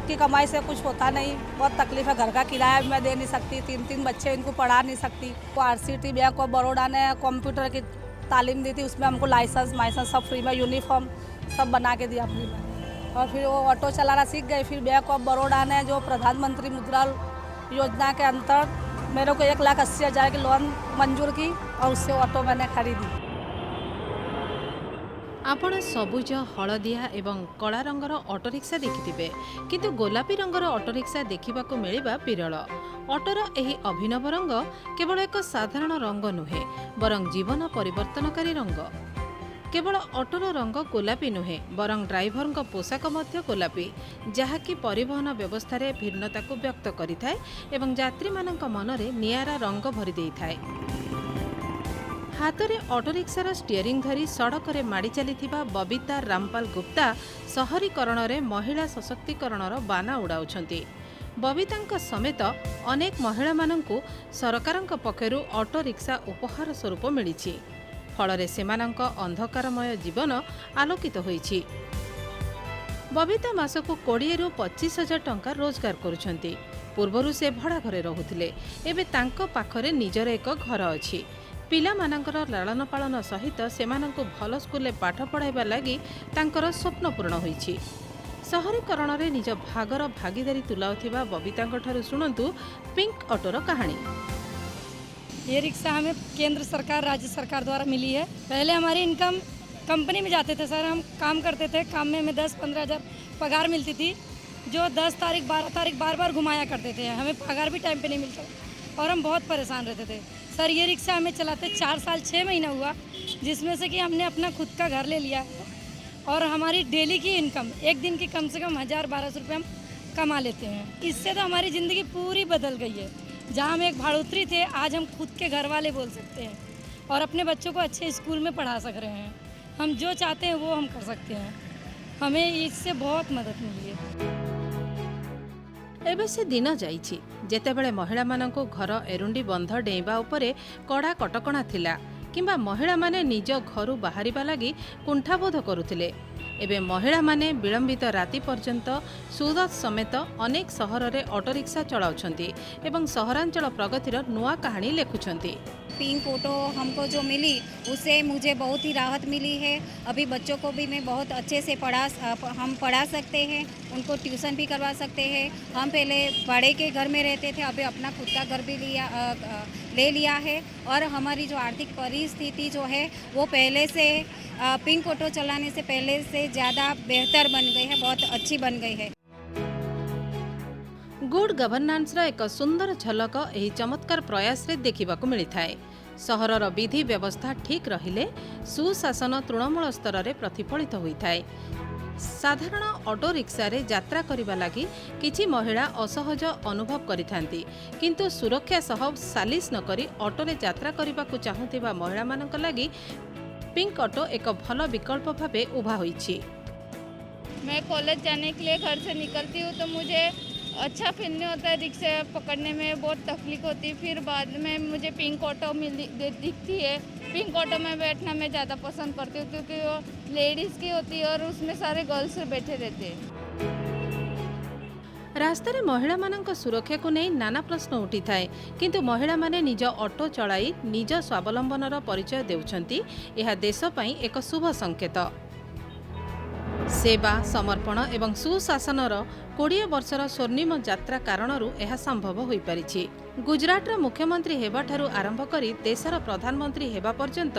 खुद की कमाई से कुछ होता नहीं, बहुत तकलीफ है। घर का किराया भी मैं दे नहीं सकती, 3-3 बच्चे इनको पढ़ा नहीं सकती। तो RCT बैंक ऑफ बड़ौदा ने कंप्यूटर की तालीम दी थी, उसमें हमको लाइसेंस सब फ्री में, यूनिफॉर्म सब बना के दिया फ्री में। और फिर वो ऑटो चलाना सीख गई। फिर बैंक ऑफ बड़ौदा ने जो प्रधानमंत्री मुद्रा योजना के अंतर्गत मेरे को 1,80,000 की लोन मंजूर की और उससे ऑटो मैंने खरीदी। आपण सबुज हलदिया एवं कला रंगर ऑटोरिक्शा देखिथिबे, किंतु गोलापी रंगर ऑटोरिक्शा देखिबाकू मिलिबा विरल। ऑटोर एही अभिनव रंग केवल एक साधारण रंग नुहे, बरं जीवन परिवर्तनकारी रंग। केवल ऑटोर रंग गोलापी नुहे, बरं ड्राइवर पोशाक मध्य गोलापी, जहाँकि परिवहन व्यवस्था रे भिन्नता को व्यक्त करिथाय एवं यात्री मानक मनरे नियारा रंग भरि देइथाय। हाथ में ऑटोरिक्शार स्टीयरिंग धरी सड़क रे माड़ी चलीथिबा बबीता रामपाल गुप्ता सहरीकरण रे महिला सशक्तिकरणर बाना उड़ाउछंती। बबीतांक समेत अनेक महिला मानंकु सरकारंक पक्षरु ऑटोरिक्शा उपहार स्वरूप मिलिछि। फलरे सेमानंक अंधकारमय जीवन आलोकित होइछि। बबीता मासकु 20 ରୁ 25,000 टंका रोजगार करुछंती। पूर्वरु से भड़ा घरे रहुथिले, एबे तांको पाखरे निजर एक घर अछि। पिला मानकर लालन पालन सहित सेमानंकु भल स्कूल पाठ पढ़ाइबा लागि तांकर स्वप्न पूर्ण होइछि। सहरीकरण रे निज भागर भागीदारी तुलाउथिबा बबीतांक ठारु सुनंतु पिंक ऑटोर कहानी। ये रिक्शा हमें केंद्र सरकार राज्य सरकार द्वारा मिली है। पहले हमारी इनकम कंपनी में जाते थे सर, हम काम करते थे, काम में हमें 10-15 हज़ार पगार मिलती थी, जो 10 तारीख 12 तारीख बार बार घुमाया करते थे। हमें पगार भी टाइम पे नहीं मिलता और हम बहुत परेशान रहते थे सर। ये रिक्शा हमें चलाते 4 साल 6 महीना हुआ, जिसमें से कि हमने अपना खुद का घर ले लिया है और हमारी डेली की इनकम एक दिन की कम से कम 1,000-1,200 रुपये हम कमा लेते हैं। इससे तो हमारी ज़िंदगी पूरी बदल गई है। जहाँ हम एक भाड़ोत्री थे, आज हम खुद के घर वाले बोल सकते हैं और अपने बच्चों को अच्छे स्कूल में पढ़ा सक रहे हैं। हम जो चाहते हैं वो हम कर सकते हैं। हमें इससे बहुत मदद मिली है। एबे से दिन जाइछि जेतेबेले महिला मानंको घर एरुंडी बंध डेइबा उपरे कड़ा कटकणा थिला, किंबा महिला माने निज घरु बाहरिबा लागि कुंठाबोध करुथिले। एबे महिला माने विलंबित राति पर्यंत सुरत समेत अनेक सहर रे ऑटोरिक्शा चलाउछंती एवं सहरांचल प्रगतिर नुआ कहानी लेखुछंती। पिंक ऑटो हमको जो मिली उससे मुझे बहुत ही राहत मिली है। अभी बच्चों को भी मैं बहुत अच्छे से हम पढ़ा सकते हैं, उनको ट्यूशन भी करवा सकते हैं। हम पहले बड़े के घर में रहते थे, अभी अपना खुद का घर भी ले लिया है और हमारी जो आर्थिक परिस्थिति जो है वो पहले से पिंक ऑटो चलाने से पहले से ज़्यादा बेहतर बन गई है, बहुत अच्छी बन गई है। गुड गवर्नांस एक सुंदर झलक एही चमत्कार प्रयास रे देखिबाकू मिलिथाए। सहरर विधि व्यवस्था ठीक रहिले सुशासन तृणमूल स्तर रे प्रतिफलित होइथाए। साधारण ऑटो रिक्शा रे यात्रा करिबा लागि किछि महिला असहज अनुभव करिथांती, किंतु सुरक्षा सह सालिस न करी ऑटो रे यात्रा करिबाकू चाहुथिबा महिला मानक लागि पिंक ऑटो एक भल विकल्प भाबे उभा होइछि। मैं कॉलेज जाने के लिए घर से निकलती हूँ तो मुझे अच्छा फील नहीं होता है, रिक्शा पकड़ने में बहुत तकलीफ होती है। फिर बाद में मुझे पिंक ऑटो दिखती है। पिंक ऑटो में बैठना मैं ज़्यादा पसंद करती हूँ क्योंकि वो लेडीज़ की होती है और उसमें सारे गर्ल्स बैठे रहते हैं। रास्ता रे महिला मानक सुरक्षा को नहीं नाना प्रश्न उठी थाए, किंतु महिला माने निज ऑटो चलाई निज स्वावलंबनर परिचय देउछंती। यह देश पई एक शुभ संकेत। सेवा समर्पण एवं सुशासनर 20 वर्षर स्वर्णिम यात्रा कारणरू यह संभव हो पारिछि। गुजरातर मुख्यमंत्री हेबाठारू आरंभ करी देशर प्रधानमंत्री हेबा पर्यंत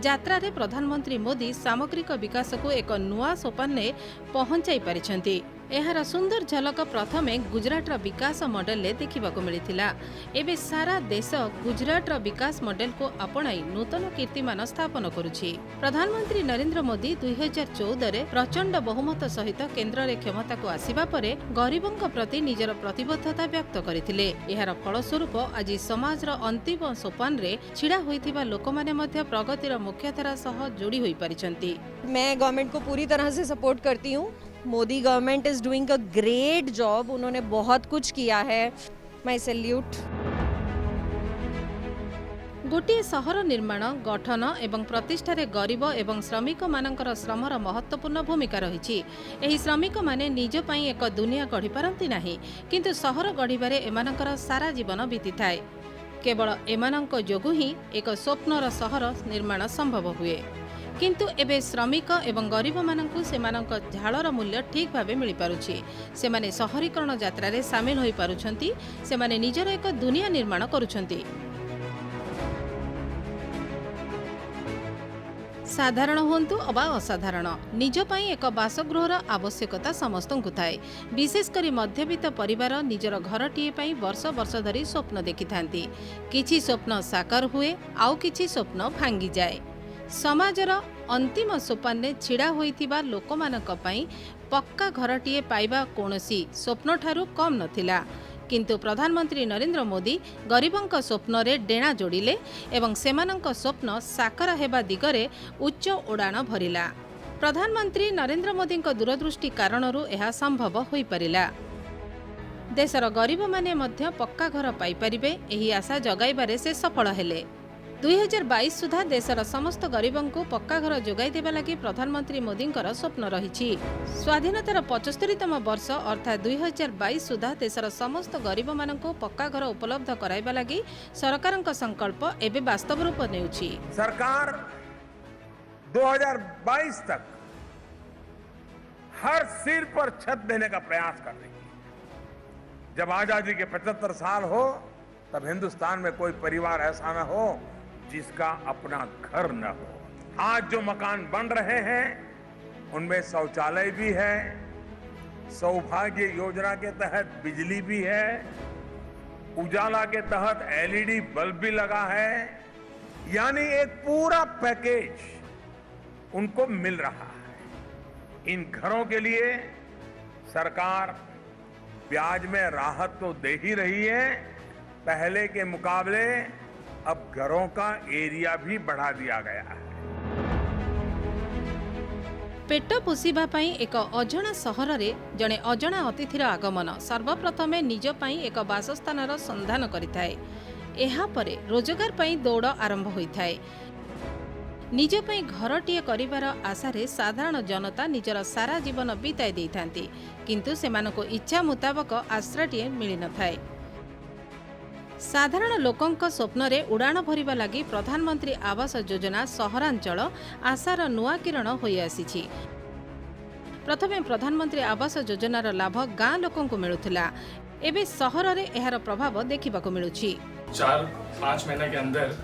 यात्रा रे प्रधानमंत्री मोदी सामग्रिक विकास को एक नुआ सोपान ने पहुंचाई पारिछंती। एहार सुंदर झलक प्रथमे गुजरातर विकास मॉडल ले देखिबाकू मिलिथिला। एबे सारा देश गुजरातर विकास मॉडल को अपनाई नूतन कीर्तिमान स्थापन करुछि। प्रधानमंत्री नरेंद्र मोदी 2014 रे प्रचंड बहुमत सहित केंद्र रे क्षमता को आसीबा परे गरीबों प्रति निजर प्रतिबद्धता व्यक्त करथिले। एहार फलस्वरूप आज समाजर अंतिम सोपान रे छिड़ा होइथिबा लोकमाने मध्य प्रगतिर मुख्यधारा सह जोड़ी होई पारिछंती। मैं गवर्नमेंट को पूरी तरह से सपोर्ट करती हूँ। Modi government is doing a great job. उन्होंने बहुत कुछ किया है। My salute. गोटे सहर निर्माण गठन एवं प्रतिष्ठारे गरीब एवं श्रमिक मानकर श्रमर महत्वपूर्ण भूमिका रही। एही श्रमिक माने निज पई एक दुनिया गढ़ी पारंती नाही, किंतु सहर गढ़िबारे एमानकर सारा जीवन बीती थाए। केवल एमानक जोगु ही एक स्वप्नर सहर निर्माण संभव हुए। किंतु एबे श्रमिक एवं गरीब मानकु सेमानक झालर मूल्य ठीक भावे मिल पारुछि। सेमाने शहरीकरण यात्रा सामिल होई पारुछंती। सेमाने निजर एक दुनिया निर्माण करुछंती। साधारण हुंतु अबा असाधारण, निज पई एक बासगृहर आवश्यकता समस्तंकु थाए। विशेषकर मध्यवित्त परिवार निजर घरटीए पई वर्ष वर्ष धरी स्वप्न देखि थांती। किछि स्वप्न साकार हुए, आउ किछि स्वप्न भांगी जाए। समाजर अंतिम सोपान ने छिड़ा होइतिबा लोकमानक पई पक्का घरटीए पाइबा कोनोसी स्वप्न ठारू कम नथिला। किंतु प्रधानमंत्री नरेंद्र मोदी गरीबंक स्वप्न रे डेणा जोड़िले एवं सेमानंक स्वप्न साकार हेबा दिगरे उच्च उड़ाण भरिला। प्रधानमंत्री नरेंद्र मोदी दूरदृष्टि कारणरू यह संभव होई परिला। देशर गरीब माने मध्य पक्का घर पाई परिबे, एही आशा जगाइबारे से सफल हेले। 2022 सुधा देशर समस्त गरीबों को पक्का घर जोगाई देबा लगी प्रधानमंत्री मोदी स्वप्न रही। स्वाधीनतार 75तम वर्ष अर्थात 2022 सुधा देशर समस्त गरीब मानक पक्का घर उपलब्ध कराइबा लगी सरकार संकल्प एबे वास्तव रूप नेउछि। सरकार 2022 तक हर सिर पर छत देने का प्रयास कर रही है। जब आजादी के 75 साल हो तब हिंदुस्तान में कोई परिवार ऐसा न हो जिसका अपना घर न हो। आज जो मकान बन रहे हैं उनमें शौचालय भी है, सौभाग्य योजना के तहत बिजली भी है, उजाला के तहत एलईडी बल्ब भी लगा है, यानी एक पूरा पैकेज उनको मिल रहा है। इन घरों के लिए सरकार ब्याज में राहत तो दे ही रही है, पहले के मुकाबले अब घरों का एरिया भी बढ़ा दिया गया है। पेट पोषिबा पई एक अजणा सहर रे जणे अजणा अतिथिर आगमन सर्वप्रथमे निज पई एक बासस्थानर संधान करिथाए। एहा परे रोजगार पई दौड़ आरंभ होइथाए। निज पई घरटीए करिवार आशारे साधारण जनता निजर सारा जीवन बिताई देइथांती, किंतु सेमानको इच्छा मुताबक आश्रयटीए मिली न थाए। साधारण लोकंक स्वप्न रे उड़ाण भरिबा लगी प्रधानमंत्री आवास योजना सहरांचल आशार नुआ किरण होई आसीछि। प्रथमे प्रधानमंत्री आवास योजनार लाभ गाँ लोकंकु मिलुथिला, एबे सहर रे एहार प्रभाव देखिबाको मिलुछि। 4-5 महीने के अंदर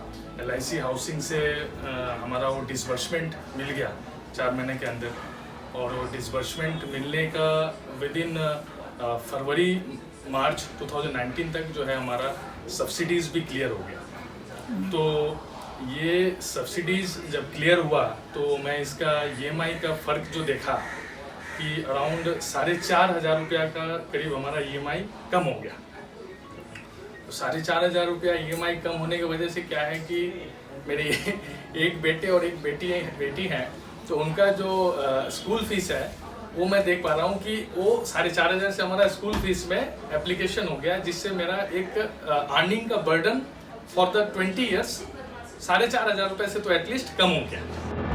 LIC हाउसिंग से हमारा वो डिसबर्समेंट मिल गया 4 महीने के अंदर, और वो डिसबर्समेंट मिलने का विद इन फरवरी मार्च 2019 तक जो है हमारा सब्सिडीज भी क्लियर हो गया। तो ये सब्सिडीज जब क्लियर हुआ तो मैं इसका EMI का फ़र्क जो देखा कि अराउंड 4,500 रुपया का करीब हमारा EMI कम हो गया। तो 4,500 रुपया EMI कम होने की वजह से क्या है कि मेरे एक बेटे और एक बेटी हैं, तो उनका जो स्कूल फीस है वो मैं देख पा रहा हूँ कि वो 4,500 से हमारा स्कूल फीस में एप्लीकेशन हो गया, जिससे मेरा एक अर्निंग का बर्डन फॉर द 20 ईयर्स 4,500 रुपये से तो एटलीस्ट कम हो गया।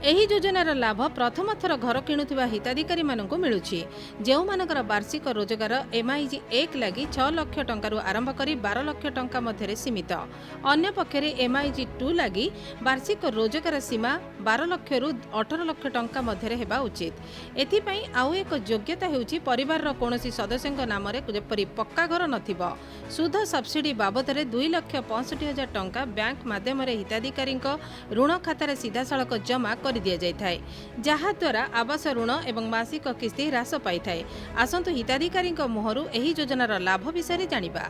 एही योजनार लाभ प्रथम थर घर किणुथिबा हिताधिकारी मानकु मिलुछि, जेउ मानकर वार्षिक रोजगार MIG 1 लगी 6 लाख टंकारु आरंभ करी 12 लाख टंका मध्यरे सीमित। अन्य पक्षरे MIG 2 लगी वार्षिक रोजगार सीमा 12 लाख रु 18 लाख टंका मध्यरे हेबा उचित। एथिपई आउ एक योग्यता हेउछि परिवारर कोनोसी सदस्यଙ୍କ नामरे जेपरि पक्का घर नथिबो, सुध सब्सिडी बाबदरे 2,65,000 टंका बैंक माध्यमरे हिताधिकारीଙ୍କ ऋण खातारे सीधासळख जमा कर दिया जाए, जहा द्वारा आवास ऋण एवं मासिक किस्ती ह्रास पाई थाए। आसंतु हिताधिकारी मुहरु एही योजनार लाभ विषय जानिबा।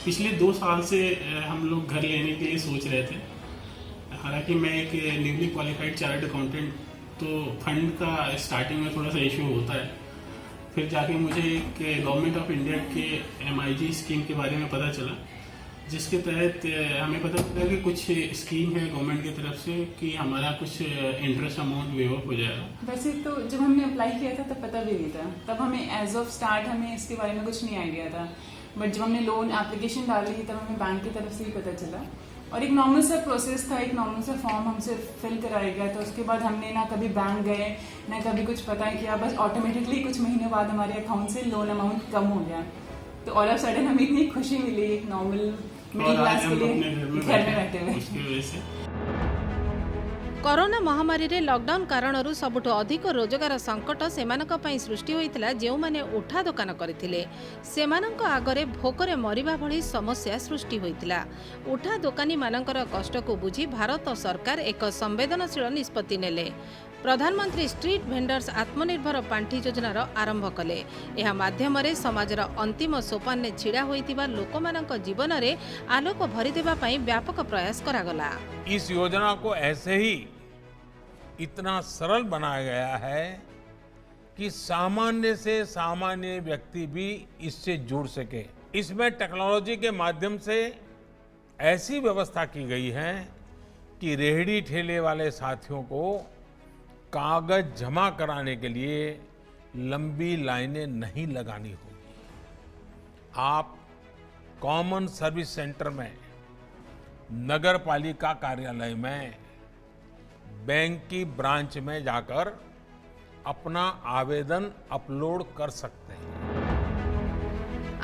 पिछले 2 साल से हम लोग घर लेने के लिए सोच रहे थे। हालांकि मैं एक न्यूली क्वालिफाइड चार्टर्ड अकाउंटेंट, तो फंड का स्टार्टिंग में थोड़ा सा इशू होता है। फिर जाके मुझे एक गवर्नमेंट ऑफ इंडिया के MIG स्कीम के बारे में पता चला, जिसके तहत हमें पता चला कि कुछ स्कीम है गवर्नमेंट की तरफ से कि हमारा कुछ इंटरेस्ट अमाउंट वेव ऑफ हो जाएगा। वैसे तो जब हमने अप्लाई किया था तब पता भी नहीं था, तब हमें एज ऑफ स्टार्ट हमें इसके बारे में कुछ नहीं आइडिया था। बट जब हमने लोन एप्लीकेशन डाली तब हमें बैंक की तरफ से ही पता चला, और एक नॉर्मल सा प्रोसेस था, एक नॉर्मल सा फॉर्म हमसे फिल कराया गया था। उसके बाद हमने ना कभी बैंक गए ना कभी कुछ पता किया, बस ऑटोमेटिकली कुछ महीने बाद हमारे अकाउंट से लोन अमाउंट कम हो गया। तो ऑल ऑफ सडन हमें इतनी खुशी मिली एक नॉर्मल मिडिल क्लास के लिए घर में बैठे हुए। कोरोना महामारी रे लॉकडाउन कारणरू सबुठ अधिक रोजगार संकट सेमानक पई सृष्टि होइतिला। जेउ माने उठा दुकान करथिले सेमानक आगरे भोकरे मरिबा भली समस्या सृष्टि होइतिला। उठा दुकानी मानकर कष्ट को बुझी भारत सरकार एक संवेदनशील निष्पत्ति नेले। प्रधानमंत्री स्ट्रीट भेंडर्स आत्मनिर्भर पांठी योजनार आरंभ कले। यह माध्यम समाजर अंतिम सोपान ने छिड़ा होइतिबा लोकमानक जीवन रे आलोक भरी देबा पई व्यापक प्रयास करागला। इस योजना को ऐसे ही इतना सरल बनाया गया है कि सामान्य से सामान्य व्यक्ति भी इससे जुड़ सके। इसमें टेक्नोलॉजी के माध्यम से ऐसी व्यवस्था की गई है कि रेहड़ी ठेले वाले साथियों को कागज जमा कराने के लिए लंबी लाइनें नहीं लगानी होगी। आप कॉमन सर्विस सेंटर में, नगर पालिका कार्यालय में, बैंक की ब्रांच में जाकर अपना आवेदन अपलोड कर सकते हैं।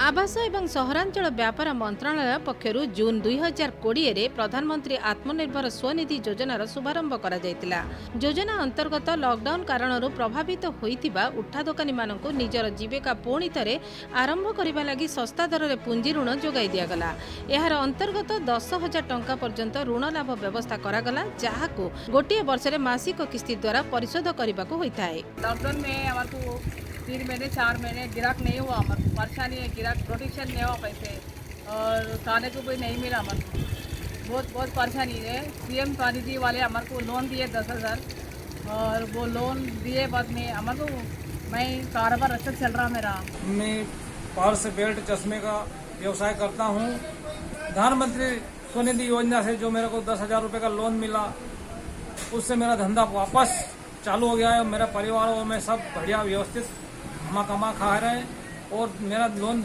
आवास एवं सहरांचल व्यापार मंत्रालय पक्षरु जून 2020 रे प्रधानमंत्री आत्मनिर्भर स्वनिधि योजनार शुभारंभ करा जायतिला। योजना अंतर्गत लॉकडाउन कारणरू प्रभावित होइतिबा उठा दोकानी मानकु निजर जीविका पुणी थरे आरंभ करिबा लागि सस्ता दर रे पुंजी ऋण जोगाई दियागला। एहार अंतर्गत 10,000 टंका पर्यंत ऋण लाभ व्यवस्था करागला, जहाकु गोटिए वर्ष रे मासिक किस्ती द्वारा परिशोध करबाकु होइताय। लॉकडाउन में हमारे 3 महीने 4 महीने गिराक नहीं हुआ, हमारे परेशानी है, गिराक प्रोटेक्शन नहीं हुआ पैसे, और खाने को भी नहीं मिला। हमारे को बहुत परेशानी है। सीएम स्वनिधि वाले हमारे को लोन दिए 10,000, और वो लोन दिए बाद में हमारे को मैं कारोबार अच्छा चल रहा मेरा। मैं पर्स बेल्ट चश्मे का व्यवसाय करता हूँ। प्रधानमंत्री स्वनिधि योजना से जो मेरे को 10,000 रुपये का लोन मिला, उससे मेरा धंधा वापस चालू हो गया है। मेरा परिवार और मैं सब बढ़िया व्यवस्थित कमा खा रहे हैं, और मेरा लोन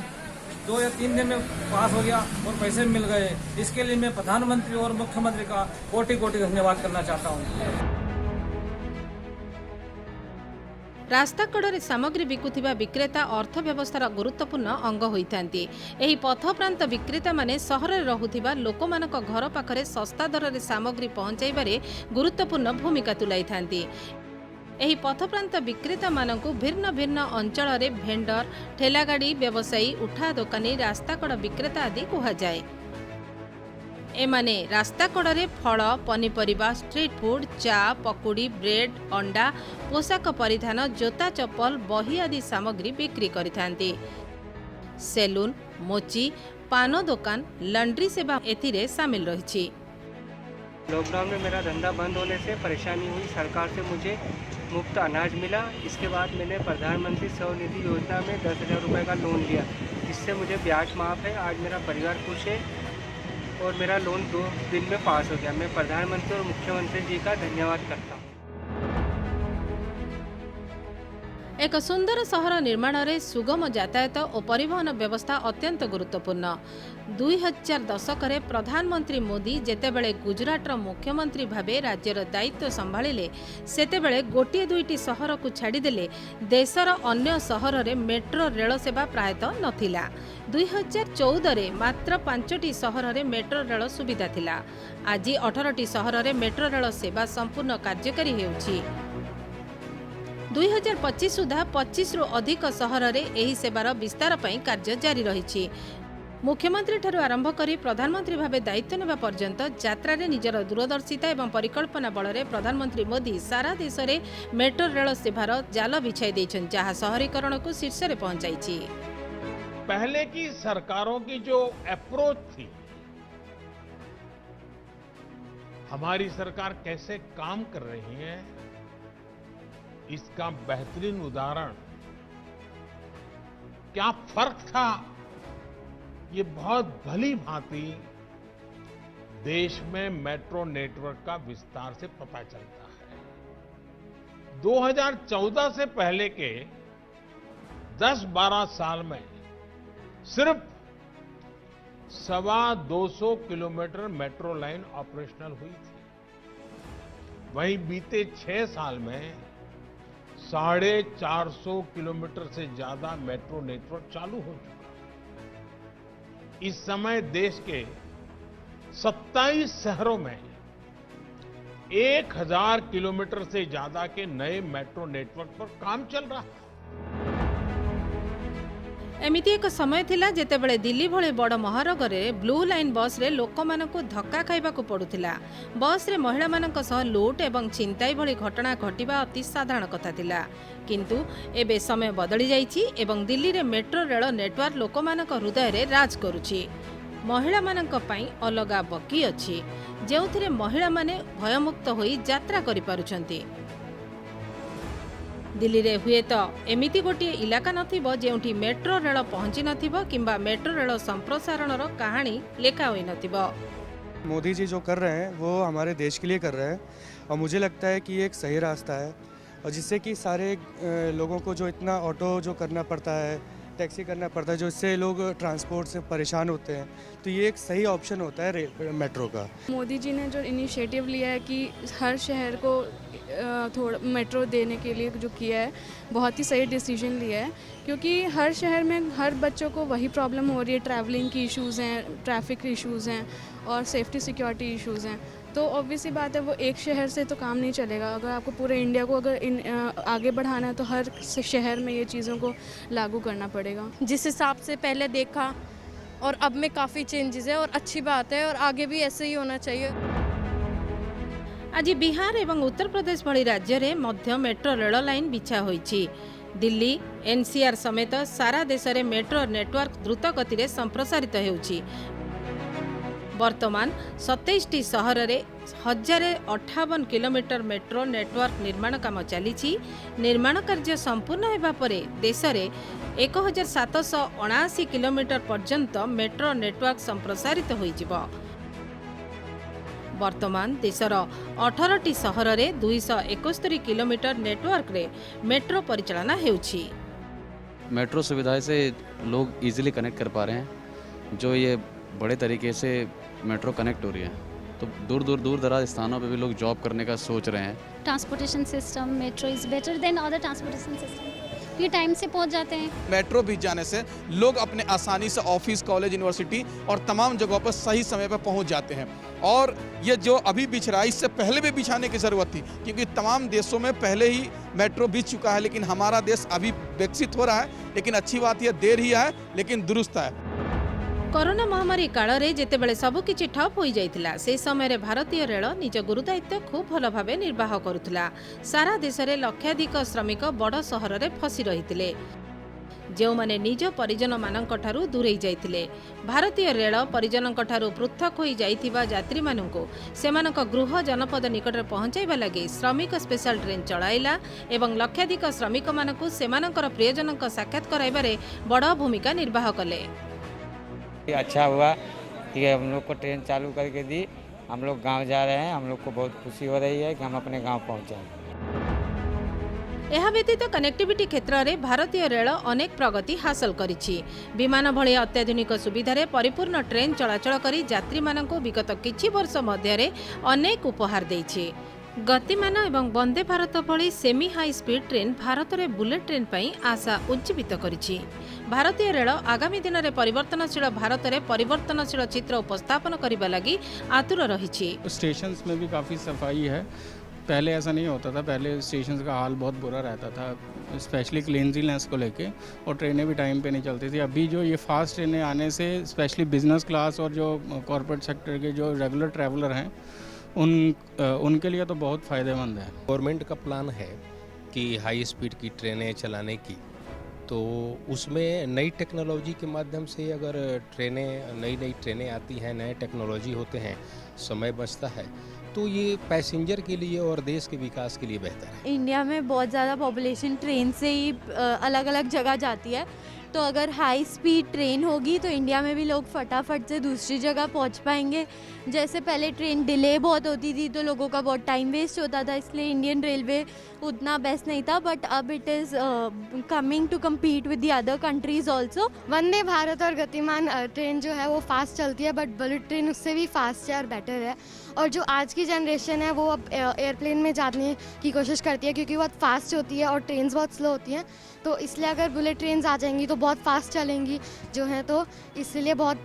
2 या 3 दिन में पास हो गया और पैसे मिल गए। इसके लिए मैं प्रधानमंत्री और मुख्यमंत्री का कोटि कोटि धन्यवाद करना चाहता हूँ। रास्ता कड़े सामग्री बिकुथिबा विक्रेता अर्थव्यवस्थार गुरुत्वपूर्ण अंग होइथांती। एही पथप्रांत विक्रेता माने सहर रहुथिबा लोकमानक घर पाखरे सस्ता दर रे सामग्री पहुंचाइबारे गुरुत्वपूर्ण भूमिका तुलाइथांती। एही पथप्रांत विक्रेता मानकु भिन्न भिन्न अंचल रे भेंडर, ठेलागाड़ी व्यवसायी, उठा दोकानी, रास्ताकड़ विक्रेता आदि कुहा जाए। एमाने रास्ता कड़े फल, पनीपरिबा, स्ट्रीट फूड, चा, पकुड़ी, ब्रेड, अंडा, पोशाक परिधान, जोता चप्पल, बही आदि सामग्री बिक्री करिथांती। सेलून, मोची, पान दुकान, लॉन्ड्री सेवा एथिरे शामिल रहिछि। लॉकडाउन में मेरा धंधा बंद होने से परेशानी हुई। सरकार से मुझे मुफ्त अनाज मिला। इसके बाद मैंने प्रधानमंत्री स्वनिधि योजना में 10,000 रुपये का लोन लिया, जिससे मुझे ब्याज माफ़ है। आज मेरा परिवार खुश है और मेरा लोन 2 दिन में पास हो गया। मैं प्रधानमंत्री और मुख्यमंत्री जी का धन्यवाद करता हूँ। एक सुंदर सहर निर्माण रे सुगम यातायात और परिवहन व्यवस्था अत्यंत गुरुत्वपूर्ण। 2010 दशक प्रधानमंत्री मोदी जेतेबेले गुजरात मुख्यमंत्री भावे राज्यर दायित्व संभाळिले, सेतेबेले गोटे 2टी सहर को छाड़ीदेले देशर अन्य सहर रे मेट्रो रेल सेवा प्रायतः नथिला। 2014 रे मात्र 5टी सहर रे मेट्रो रेल सुविधा थिला। आज 18टी सहर रे मेट्रो रेल सेवा संपूर्ण कार्यकारी हेउछि। 2025 सुधा 25 रु अधिक सहर रे एही सेवार विस्तार पई कार्य जारी रहिछि। मुख्यमंत्री ठारू आरंभ करी प्रधानमंत्री भावे दायित्व नेबा पर्यंत यात्रा रे निजर दूरदर्शिता एवं परिकल्पना बल रे प्रधानमंत्री मोदी सारा देश रे मेट्रो रेल सेवार जाल बिछाई दैछन, जहाँ शहरीकरण को शीर्ष रे पहुंचाइछि। पहले की सरकारों की जो अप्रोच थी, हमारी सरकार कैसे काम कर रही है, इसका बेहतरीन उदाहरण क्या फर्क था, ये बहुत भली भांति देश में मेट्रो नेटवर्क का विस्तार से पता चलता है। 2014 से पहले के 10-12 साल में सिर्फ 225 किलोमीटर मेट्रो लाइन ऑपरेशनल हुई थी। वहीं बीते 6 साल में 450 किलोमीटर से ज्यादा मेट्रो नेटवर्क चालू हो चुका। इस समय देश के 27 शहरों में 1000 किलोमीटर से ज्यादा के नए मेट्रो नेटवर्क पर काम चल रहा है। एमिति एक समय थिला जेतेबेले दिल्ली भले बड़ महानगरे ब्लू लाइन बस रे लोकमानंकु धक्का खाइबाकु पडुथिला। बस रे महिला मानंक सह लूट एवं छिनताई भली घटना घटिबा अति साधारण कथा थिला। किंतु एबे समय बदली जाइछि एवं दिल्ली रे मेट्रो रेल नेटवर्क लोकमानंक हृदय रे राज करुछि। महिला मानंक पई अलगा बकी अछि जेउथिरे महिला माने भयमुक्त होई यात्रा करि पारुछंती। दिल्ली रे हुए तो एमिति गोटे इलाका नथिबो जेउठी मेट्रो रेल पहुंची नथिबो किंबा मेट्रो रेल संप्रसारणर कहानी लेखा होई नथिबो। मोदी जी जो कर रहे हैं वो हमारे देश के लिए कर रहे हैं और मुझे लगता है कि ये एक सही रास्ता है और जिससे कि सारे लोगों को जो इतना ऑटो जो करना पड़ता है, टैक्सी करना पड़ता है, जो इससे लोग ट्रांसपोर्ट से परेशान होते हैं, तो ये एक सही ऑप्शन होता है मेट्रो का। मोदी जी ने जो इनिशिएटिव लिया है कि हर शहर को थोड़ा मेट्रो देने के लिए जो किया है, बहुत ही सही डिसीजन लिया है क्योंकि हर शहर में हर बच्चों को वही प्रॉब्लम हो रही है। ट्रैवलिंग की इश्यूज़ हैं, ट्रैफिक इश्यूज़ हैं और सेफ्टी सिक्योरिटी इश्यूज़ हैं। तो ऑब्वियसली बात है वो एक शहर से तो काम नहीं चलेगा। अगर आपको पूरे इंडिया को अगर आगे बढ़ाना है तो हर शहर में ये चीज़ों को लागू करना पड़ेगा। जिस हिसाब से पहले देखा और अब में काफ़ी चेंजेस है और अच्छी बात है और आगे भी ऐसे ही होना चाहिए। आज बिहार एवं उत्तर प्रदेश भली राज्य रे मध्य मेट्रो रेल लाइन बिछा होईछि। दिल्ली एनसीआर समेत सारा देश रे मेट्रो नेटवर्क द्रुत गति रे संप्रसारित हेउछि। वर्तमान 27टी शहर रे 1058 किलोमीटर मेट्रो नेटवर्क निर्माण काम चली। निर्माण कार्य संपूर्ण हेबा परे देश रे 1779 किलोमीटर पर्यंत मेट्रो नेटवर्क संप्रसारित होइजिबो। वर्तमान देशर 18टी शहर रे 271 किलोमीटर नेटवर्क रे मेट्रो परिचालना हेउछि। मेट्रो सुविधा से लोग इजीली कनेक्ट कर पा रहे हैं। जो ये बड़े तरीके से मेट्रो कनेक्ट हो रही है तो दूर दराज स्थानों पे भी लोग जॉब करने का सोच रहे हैं। Transportation system metro is better than other transportation system. ये टाइम से पहुंच जाते हैं। मेट्रो भी जाने से लोग अपने आसानी से ऑफिस, कॉलेज, यूनिवर्सिटी और तमाम जगहों पर सही समय पर पहुंच जाते हैं। और ये जो अभी बिछ रहा है इससे पहले भी बिछाने की ज़रूरत थी क्योंकि तमाम देशों में पहले ही मेट्रो बिछ चुका है, लेकिन हमारा देश अभी विकसित हो रहा है। लेकिन अच्छी बात यह देर ही है लेकिन दुरुस्त है। कोरोना महामारी काल रे जेतेबेले सबु किछि ठप होई जाइतिला से समय रे भारतीय रेल निज गुरुदायित्व खूब भल भाबे निर्वाह करुथिला। सारा देश रे लक्षाधिक श्रमिक बड़ सहर रे फसी रहितिले जो माने निज परिजन मानक ठारू दूरेई जाइतिले। भारतीय रेल परिजनक ठारू पृथक होई जाइतिबा यात्री माननको सेमानक गृह जनपद निकट पहुंचाइबा लागि श्रमिक स्पेशल ट्रेन चलाइला एवं लक्षाधिक श्रमिक मानकु सेमानकर प्रियजनक साक्षात कराइबारे बड़ भूमिका निर्वाह कले। अच्छा हुआ कि हम लोग को ट्रेन चालू करके दी। हम लोग गांव जा रहे हैं, हम लोग को बहुत खुशी हो रही है कि हम अपने गांव पहुंच जाएं। यह व्यतीत कनेक्टिविटी क्षेत्र में भारतीय रेल अनेक प्रगति हासिल करिछि। विमान भली अत्याधुनिक सुविधारे परिपूर्ण ट्रेन चलाचल करी यात्री माननको विगत किछि वर्ष मध्यरे अनेक उपहार दैछि। गतिमान एवं वंदे भारत भली semi high speed train Bharat रे बुलेट ट्रेन पई आशा उज्जीवित करिछि। भारतीय रेल आगामी दिन में परिवर्तनशील भारत रे परिवर्तनशील चित्र उपस्थापन करने लगी आतुर रही। स्टेशंस में भी काफ़ी सफाई है। पहले ऐसा नहीं होता था, पहले स्टेशंस का हाल बहुत बुरा रहता था स्पेशली क्लीनलीनेस को लेके और ट्रेनें भी टाइम पे नहीं चलती थी। अभी जो ये फास्ट ट्रेनें आने से स्पेशली बिजनेस क्लास और जो कॉर्पोरेट सेक्टर के जो रेगुलर ट्रैवलर हैं उनके लिए तो बहुत फ़ायदेमंद है। गवर्नमेंट का प्लान है कि हाई स्पीड की ट्रेनें चलाने की, तो उसमें नई टेक्नोलॉजी के माध्यम से अगर नई ट्रेनें आती हैं, नए टेक्नोलॉजी होते हैं, समय बचता है, तो ये पैसेंजर के लिए और देश के विकास के लिए बेहतर है। इंडिया में बहुत ज़्यादा पॉपुलेशन ट्रेन से ही अलग अलग जगह जाती है, तो अगर हाई स्पीड ट्रेन होगी तो इंडिया में भी लोग फटाफट से दूसरी जगह पहुंच पाएंगे। जैसे पहले ट्रेन डिले बहुत होती थी तो लोगों का बहुत टाइम वेस्ट होता था, इसलिए इंडियन रेलवे उतना बेस्ट नहीं था, बट अब it is coming to compete with the other countries also. Vande Bharat और गतिमान ट्रेन जो है वो फास्ट चलती है, बट बुलेट ट्रेन उससे भी फास्ट है और बेटर है। और जो आज की जनरेशन है वो अब एयरप्लेन में जाने की कोशिश करती है क्योंकि बहुत फास्ट होती है और ट्रेन्स बहुत स्लो होती हैं, तो इसलिए अगर बुलेट ट्रेन्स आ जाएंगी तो बहुत फास्ट चलेंगी जो हैं, तो इसलिए बहुत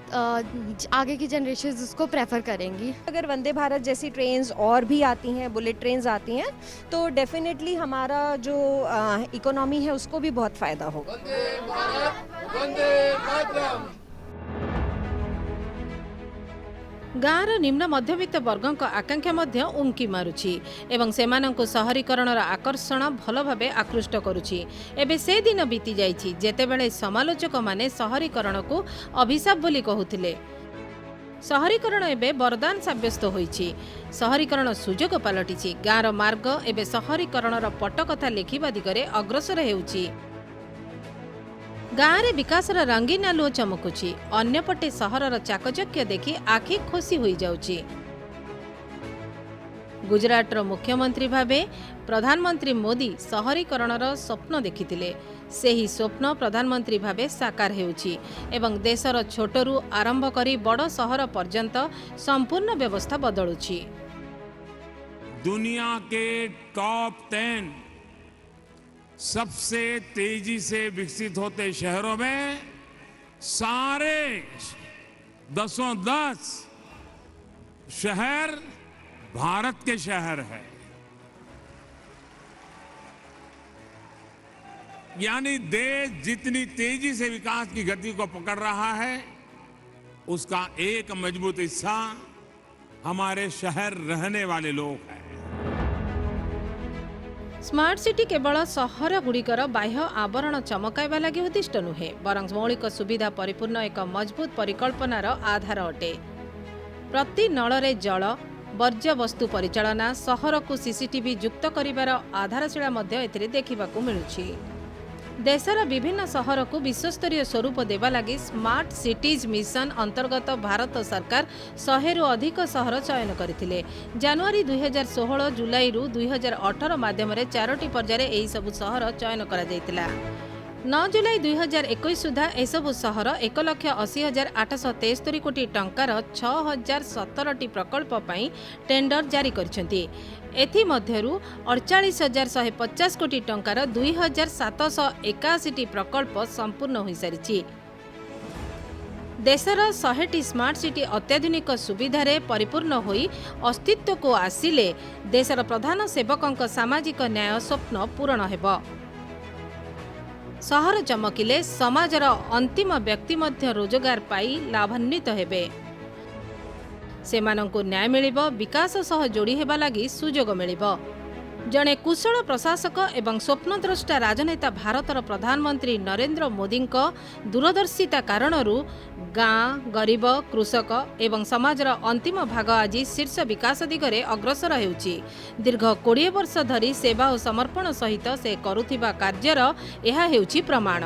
आगे की जनरेशन उसको प्रेफर करेंगी। अगर वंदे भारत जैसी ट्रेन्स और भी आती हैं, बुलेट ट्रेन्स आती हैं, तो डेफिनेटली हमारा जो इकोनॉमी है उसको भी बहुत फ़ायदा होगा। गाँवर निम्न मध्यवित्त वर्गों आकांक्षा मध्य उंकी मारुछि एवं सेमानंकु शहरीकरणर आकर्षण भल भाबे आकृष्ट करुछि। एबे से दिन बीती जाइछि जेतेबेले समालोचक माने शहरीकरण को अभिशाप बोली कहुथिले। शहरीकरण एबे वरदान साब्यस्त होइछि। शहरीकरण सुजोग पलटिछि। गाँवर मार्ग एबे शहरीकरणर पटकथा लेखिबा दिगरे अग्रसर हेउछि। गाँव में विकासर रंगीन आलुओ चमकुछि, अन्यपटे सहरर चाकचक्य देखि आखि खोसी होई जाउछि। गुजरातर मुख्यमंत्री भावे प्रधानमंत्री मोदी शहरीकरणर स्वप्न देखिथिले। सेही स्वप्न प्रधानमंत्री भावे साकार हेउछि एवं देशर छोटरू आरंभ करी बड़ सहर पर्यंत संपूर्ण व्यवस्था बदलुछि। दुनिया के टॉप 10 सबसे तेजी से विकसित होते शहरों में सारे 10 शहर भारत के शहर है। यानी देश जितनी तेजी से विकास की गति को पकड़ रहा है उसका एक मजबूत हिस्सा हमारे शहर रहने वाले लोग हैं। स्मार्ट सिटी केवल सहर गुड़िकर बाह्य आवरण चमकाइबा लागि उद्दिष्ट नुहे, बरं मौलिक सुविधा परिपूर्ण एक मजबूत परिकल्पनार आधार अटे। प्रति नଳରେ जल वर्ज्य वस्तु परिचालना सहर को सीसीटीवी युक्त करिवार आधारशिला मध्य एथिरे देखिबाकू मिलुछि। देशर विभिन्न सहर को विश्वस्तरीय स्वरूप देवा लगी स्मार्ट सिटीज मिशन अंतर्गत भारत सरकार 100 रु अधिक सहर चयन करथिले। जनवरी 2016 जुलाई 2018 माध्यम 4टी पर्यायर एही सबु सहर चयन करा जायतिला। 9 जुलाई 2021 सुधा एसबु सहर 1,80,873 कोटी टंकार 6,017टी प्रकल्प पई टेंडर जारी करछंती। एथि मध्यरु 48,150 कोटी टंकार 2,781टी प्रकल्प संपूर्ण होई सारिछि। देशर 100टी स्मार्ट सिटी अत्याधुनिक सुविधारे परिपूर्ण होई अस्तित्व को आसिले देशर प्रधान सेवकंक सामाजिक न्याय स्वप्न पूर्ण हेबो। सहर चमकिले समाजर अंतिम व्यक्ति मध्य रोजगार पाई लाभान्वित हेबे। सेमानंकु न्याय मिलिबो, विकास सह जोड़ी हेबा लागि सुजोग मिलिबो। जणे कुशल प्रशासक एवं स्वप्नद्रष्टा राजनेता भारतर प्रधानमंत्री नरेंद्र मोदींक दूरदर्शिता कारणरू गाँ, गरीब, कृषक एवं समाजर अंतिम भाग आज शीर्ष विकास दिगरे अग्रसर हेउछि। दीर्घ 20 वर्ष धरी सेवा और समर्पण सहित से करुथिबा कार्यर एहा हेउछि प्रमाण।